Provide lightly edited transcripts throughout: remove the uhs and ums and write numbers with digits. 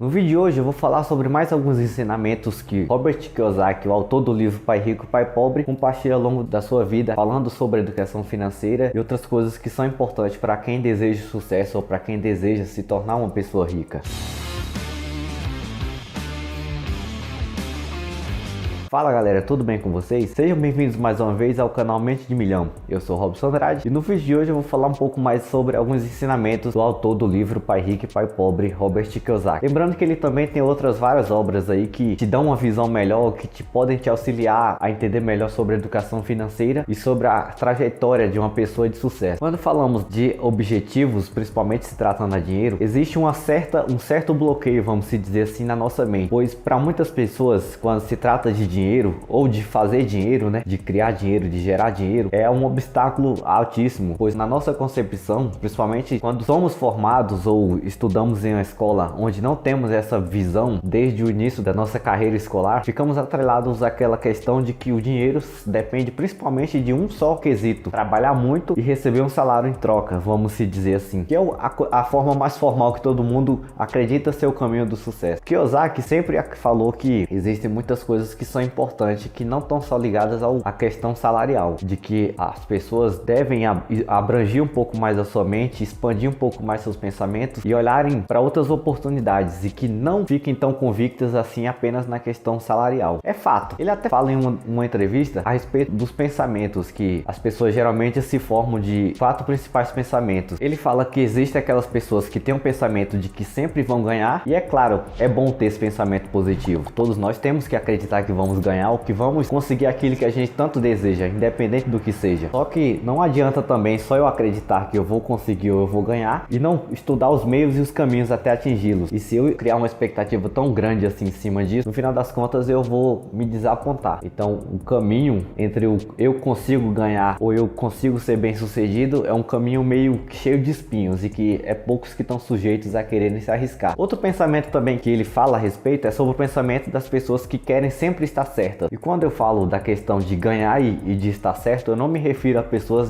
No vídeo de hoje eu vou falar sobre mais alguns ensinamentos que Robert Kiyosaki, o autor do livro Pai Rico, Pai Pobre, compartilha ao longo da sua vida, falando sobre educação financeira e outras coisas que são importantes para quem deseja sucesso ou para quem deseja se tornar uma pessoa rica. Fala galera, tudo bem com vocês? Sejam bem-vindos mais uma vez ao canal Mente de Milhão. Eu sou Robson Andrade e no vídeo de hoje eu vou falar um pouco mais sobre alguns ensinamentos do autor do livro Pai Rico e Pai Pobre, Robert Kiyosaki. Lembrando que ele também tem outras várias obras aí que te dão uma visão melhor, que podem te auxiliar a entender melhor sobre educação financeira e sobre a trajetória de uma pessoa de sucesso. Quando falamos de objetivos, principalmente se tratando de dinheiro, existe um certo bloqueio, vamos se dizer assim, na nossa mente, pois para muitas pessoas, quando se trata de dinheiro ou de fazer dinheiro, né, de criar dinheiro, de gerar dinheiro, é um obstáculo altíssimo, pois na nossa concepção, principalmente quando somos formados ou estudamos em uma escola onde não temos essa visão desde o início da nossa carreira escolar, ficamos atrelados àquela questão de que o dinheiro depende principalmente de um só quesito: trabalhar muito e receber um salário em troca, vamos se dizer assim, que é a forma mais formal que todo mundo acredita ser o caminho do sucesso. Kiyosaki sempre falou que existem muitas coisas que são importantes, que não estão só ligadas à questão salarial, de que as pessoas devem abranger um pouco mais a sua mente, expandir um pouco mais seus pensamentos e olharem para outras oportunidades, e que não fiquem tão convictas assim apenas na questão salarial. É fato. Ele até fala em uma entrevista a respeito dos pensamentos, que as pessoas geralmente se formam de 4 principais pensamentos. Ele fala que existem aquelas pessoas que têm um pensamento de que sempre vão ganhar, e é claro, é bom ter esse pensamento positivo. Todos nós temos que acreditar que vamos ganhar, ou que vamos conseguir aquilo que a gente tanto deseja, independente do que seja. Só que não adianta também só eu acreditar que eu vou conseguir ou eu vou ganhar e não estudar os meios e os caminhos até atingi-los. E se eu criar uma expectativa tão grande assim em cima disso, no final das contas eu vou me desapontar. Então o caminho entre o eu consigo ganhar ou eu consigo ser bem sucedido é um caminho meio cheio de espinhos, e que é poucos que estão sujeitos a quererem se arriscar. Outro pensamento também que ele fala a respeito é sobre o pensamento das pessoas que querem sempre estar certas. E quando eu falo da questão de ganhar e de estar certo, eu não me refiro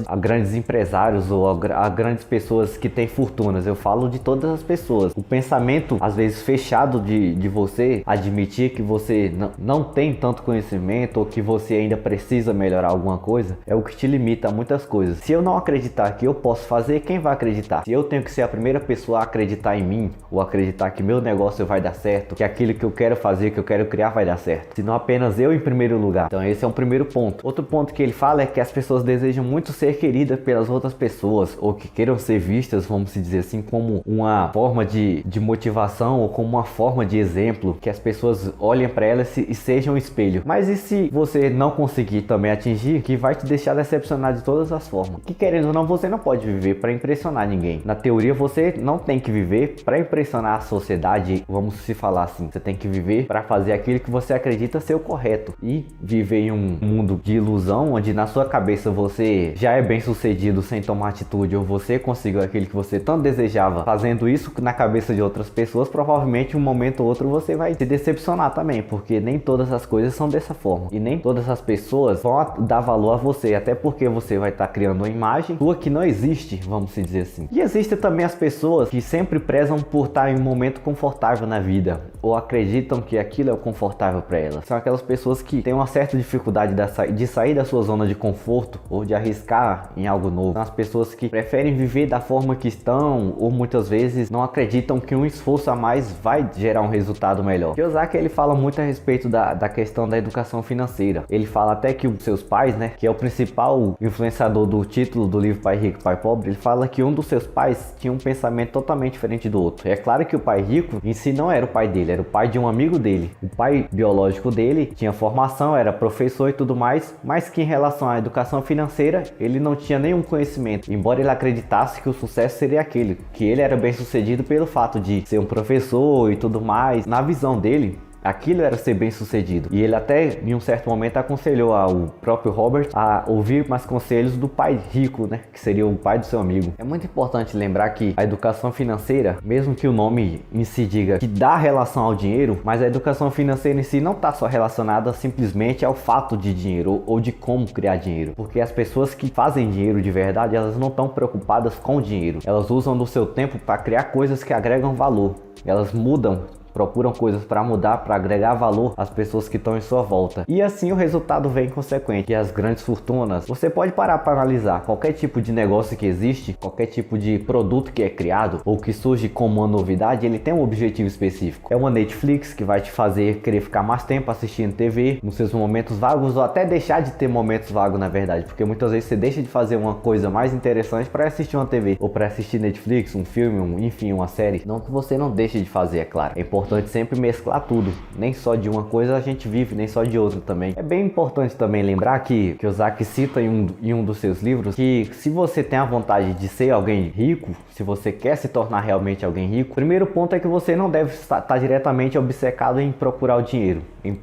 a grandes empresários ou a grandes pessoas que têm fortunas. Eu falo de todas as pessoas. O pensamento, às vezes, fechado de você admitir que você não tem tanto conhecimento, ou que você ainda precisa melhorar alguma coisa, é o que te limita a muitas coisas. Se eu não acreditar que eu posso fazer, quem vai acreditar? Se eu tenho que ser a primeira pessoa a acreditar em mim, ou acreditar que meu negócio vai dar certo, que aquilo que eu quero fazer, que eu quero criar vai dar certo, se não apenas eu em primeiro lugar. Então esse é um primeiro ponto. Outro ponto que ele fala é que as pessoas desejam muito ser queridas pelas outras pessoas, ou que queiram ser vistas, vamos dizer assim, como uma forma de motivação, ou como uma forma de exemplo, que as pessoas olhem para elas e sejam um espelho. Mas e se você não conseguir também atingir, que vai te deixar decepcionar de todas as formas? Que querendo ou não, você não pode viver para impressionar ninguém. Na teoria, você não tem que viver para impressionar a sociedade, vamos se falar assim. Você tem que viver para fazer aquilo que você acredita ser o correto, e viver em um mundo de ilusão, onde na sua cabeça você já é bem sucedido sem tomar atitude, ou você conseguiu aquilo que você tanto desejava fazendo isso na cabeça de outras pessoas. Provavelmente um momento ou outro você vai se decepcionar também, porque nem todas as coisas são dessa forma, e nem todas as pessoas vão dar valor a você, até porque você vai estar criando uma imagem sua que não existe, vamos se dizer assim. E existem também as pessoas que sempre prezam por estar em um momento confortável na vida, ou acreditam que aquilo é o confortável para elas. São aquelas pessoas que têm uma certa dificuldade de sair da sua zona de conforto, ou de arriscar em algo novo. São as pessoas que preferem viver da forma que estão, ou muitas vezes não acreditam que um esforço a mais vai gerar um resultado melhor. Kiyosaki, ele fala muito a respeito da questão da educação financeira. Ele fala até que os seus pais, né, que é o principal influenciador do título do livro Pai Rico, Pai Pobre, ele fala que um dos seus pais tinha um pensamento totalmente diferente do outro. É claro que o pai rico em si não era o pai dele, era o pai de um amigo dele. O pai biológico dele tinha formação, era professor e tudo mais, mas que em relação à educação financeira ele não tinha nenhum conhecimento, embora ele acreditasse que o sucesso seria aquele, que ele era bem sucedido pelo fato de ser um professor e tudo mais. Na visão dele, aquilo era ser bem sucedido, e ele até em um certo momento aconselhou ao próprio Robert a ouvir mais conselhos do pai rico, né, que seria o pai do seu amigo. É muito importante lembrar que a educação financeira, mesmo que o nome em si diga que dá relação ao dinheiro, mas a educação financeira em si não está só relacionada simplesmente ao fato de dinheiro ou de como criar dinheiro, porque as pessoas que fazem dinheiro de verdade, elas não estão preocupadas com o dinheiro, elas usam do seu tempo para criar coisas que agregam valor, elas mudam procuram coisas para mudar, para agregar valor às pessoas que estão em sua volta. E assim o resultado vem consequente. E as grandes fortunas, você pode parar para analisar qualquer tipo de negócio que existe, qualquer tipo de produto que é criado ou que surge como uma novidade, ele tem um objetivo específico. É uma Netflix que vai te fazer querer ficar mais tempo assistindo TV nos seus momentos vagos, ou até deixar de ter momentos vagos, na verdade, porque muitas vezes você deixa de fazer uma coisa mais interessante para assistir uma TV ou para assistir Netflix, um filme, enfim, uma série. Não que você não deixe de fazer, é claro. É importante sempre mesclar tudo. Nem só de uma coisa a gente vive, nem só de outra também. É bem importante também lembrar que Kiyosaki cita em um dos seus livros que se você tem a vontade de ser alguém rico, se você quer se tornar realmente alguém rico, o primeiro ponto é que você não deve estar diretamente obcecado em procurar o dinheiro,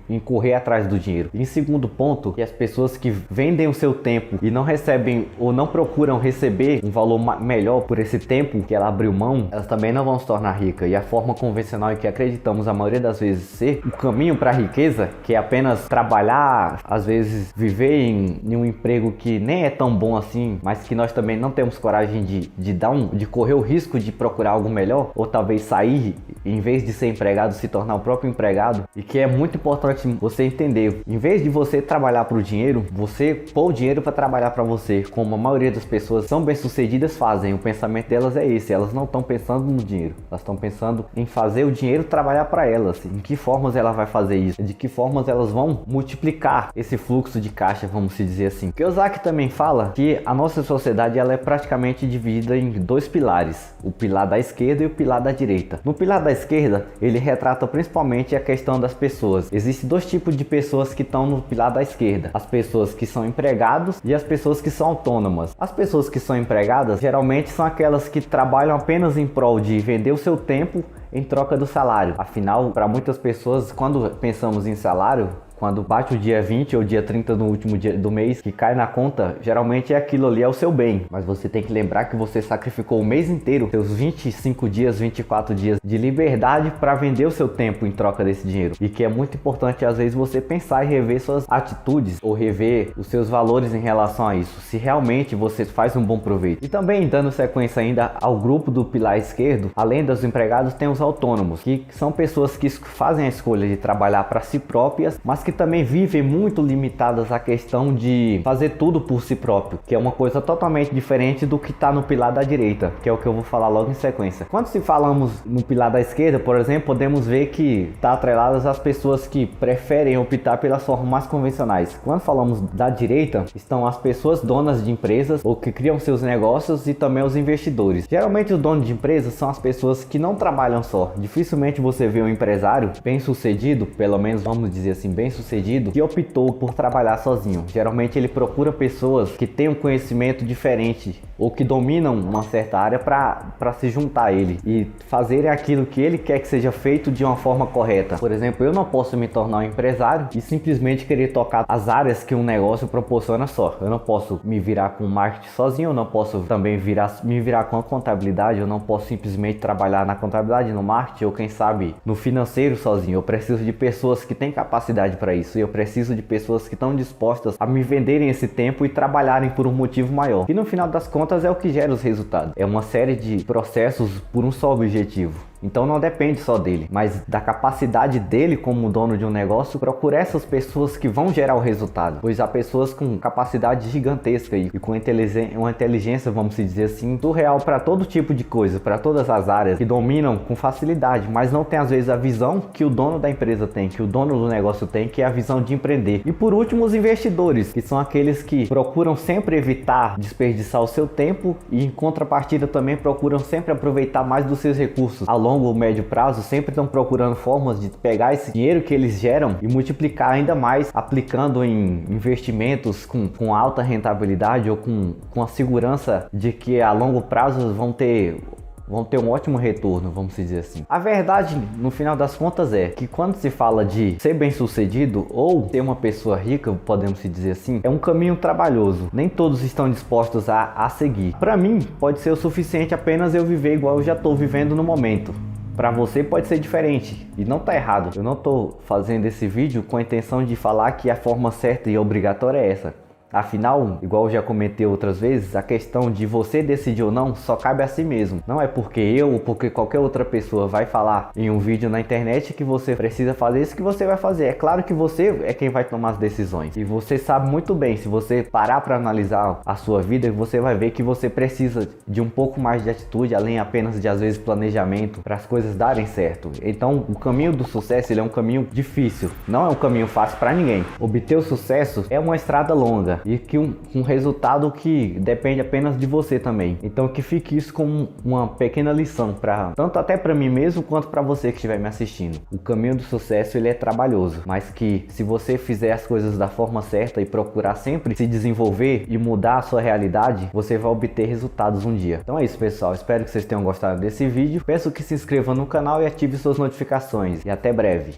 em correr atrás do dinheiro. Em segundo ponto, que as pessoas que vendem o seu tempo e não recebem ou não procuram receber um valor melhor por esse tempo que ela abriu mão, elas também não vão se tornar ricas. E a forma convencional em que acreditamos a maioria das vezes ser o caminho para a riqueza, que é apenas trabalhar, às vezes viver em um emprego que nem é tão bom assim, mas que nós também não temos coragem de correr o risco de procurar algo melhor, ou talvez sair, em vez de ser empregado, se tornar o próprio empregado. E que é muito importante você entender, em vez de você trabalhar para o dinheiro, você pôr o dinheiro para trabalhar para você, como a maioria das pessoas são bem-sucedidas fazem. O pensamento delas é esse, elas não estão pensando no dinheiro, elas estão pensando em fazer o dinheiro trabalhar para elas. Em que formas ela vai fazer isso, de que formas elas vão multiplicar esse fluxo de caixa, vamos se dizer assim. Kiyosaki também fala que a nossa sociedade ela é praticamente dividida em dois pilares, o pilar da esquerda e o pilar da direita. No pilar da esquerda, ele retrata principalmente a questão das pessoas. Existem dois tipos de pessoas que estão no pilar da esquerda: as pessoas que são empregados e as pessoas que são autônomas. As pessoas que são empregadas geralmente são aquelas que trabalham apenas em prol de vender o seu tempo em troca do salário. Afinal, para muitas pessoas, quando pensamos em salário, quando bate o dia 20 ou dia 30 no último dia do mês, que cai na conta, geralmente é aquilo ali, é o seu bem. Mas você tem que lembrar que você sacrificou o mês inteiro, seus 25 dias, 24 dias de liberdade para vender o seu tempo em troca desse dinheiro. E que é muito importante às vezes você pensar e rever suas atitudes ou rever os seus valores em relação a isso, se realmente você faz um bom proveito. E também dando sequência ainda ao grupo do pilar esquerdo, além dos empregados, tem os autônomos, que são pessoas que fazem a escolha de trabalhar para si próprias, mas que também vivem muito limitadas à questão de fazer tudo por si próprio, que é uma coisa totalmente diferente do que está no pilar da direita, que é o que eu vou falar logo em sequência. Quando se falamos no pilar da esquerda, por exemplo, podemos ver que está atreladas às pessoas que preferem optar pelas formas mais convencionais. Quando falamos da direita, estão as pessoas donas de empresas ou que criam seus negócios e também os investidores. Geralmente os donos de empresas são as pessoas que não trabalham só. Dificilmente você vê um empresário bem sucedido, pelo menos vamos dizer assim, bem sucedido, que optou por trabalhar sozinho. Geralmente ele procura pessoas que têm um conhecimento diferente ou que dominam uma certa área para se juntar a ele e fazerem aquilo que ele quer que seja feito de uma forma correta. Por exemplo, eu não posso me tornar um empresário e simplesmente querer tocar as áreas que um negócio proporciona só. Eu não posso me virar com marketing sozinho, eu não posso também me virar com a contabilidade, eu não posso simplesmente trabalhar na contabilidade, no marketing ou quem sabe no financeiro sozinho. Eu preciso de pessoas que têm capacidade para isso, e eu preciso de pessoas que estão dispostas a me venderem esse tempo e trabalharem por um motivo maior. E no final das contas é o que gera os resultados. É uma série de processos por um só objetivo. Então não depende só dele, mas da capacidade dele como dono de um negócio, procurar essas pessoas que vão gerar o resultado. Pois há pessoas com capacidade gigantesca e com uma inteligência, vamos dizer assim, surreal para todo tipo de coisa, para todas as áreas, que dominam com facilidade, mas não tem às vezes a visão que o dono da empresa tem, que o dono do negócio tem, que é a visão de empreender. E por último, os investidores, que são aqueles que procuram sempre evitar desperdiçar o seu tempo e em contrapartida também procuram sempre aproveitar mais dos seus recursos. Ao longo ou médio prazo, sempre estão procurando formas de pegar esse dinheiro que eles geram e multiplicar ainda mais, aplicando em investimentos com alta rentabilidade ou com a segurança de que a longo prazo vão ter um ótimo retorno, vamos dizer assim. A verdade, no final das contas, é que quando se fala de ser bem sucedido ou ser uma pessoa rica, podemos dizer assim, é um caminho trabalhoso. Nem todos estão dispostos a seguir. Para mim, pode ser o suficiente apenas eu viver igual eu já estou vivendo no momento. Para você pode ser diferente e não tá errado. Eu não tô fazendo esse vídeo com a intenção de falar que a forma certa e obrigatória é essa. Afinal, igual eu já comentei outras vezes, a questão de você decidir ou não só cabe a si mesmo. Não é porque eu ou porque qualquer outra pessoa vai falar em um vídeo na internet que você precisa fazer isso que você vai fazer. É claro que você é quem vai tomar as decisões. E você sabe muito bem, se você parar para analisar a sua vida, você vai ver que você precisa de um pouco mais de atitude, além apenas de às vezes planejamento, para as coisas darem certo. Então, o caminho do sucesso, ele é um caminho difícil, não é um caminho fácil para ninguém. Obter o sucesso é uma estrada longa e que um resultado que depende apenas de você também. Então, que fique isso como uma pequena lição para tanto até para mim mesmo quanto para você que estiver me assistindo. O caminho do sucesso, ele é trabalhoso, mas que se você fizer as coisas da forma certa e procurar sempre se desenvolver e mudar a sua realidade, você vai obter resultados um dia. Então é isso, pessoal, espero que vocês tenham gostado desse vídeo. Peço que se inscrevam no canal e ative suas notificações, e até breve.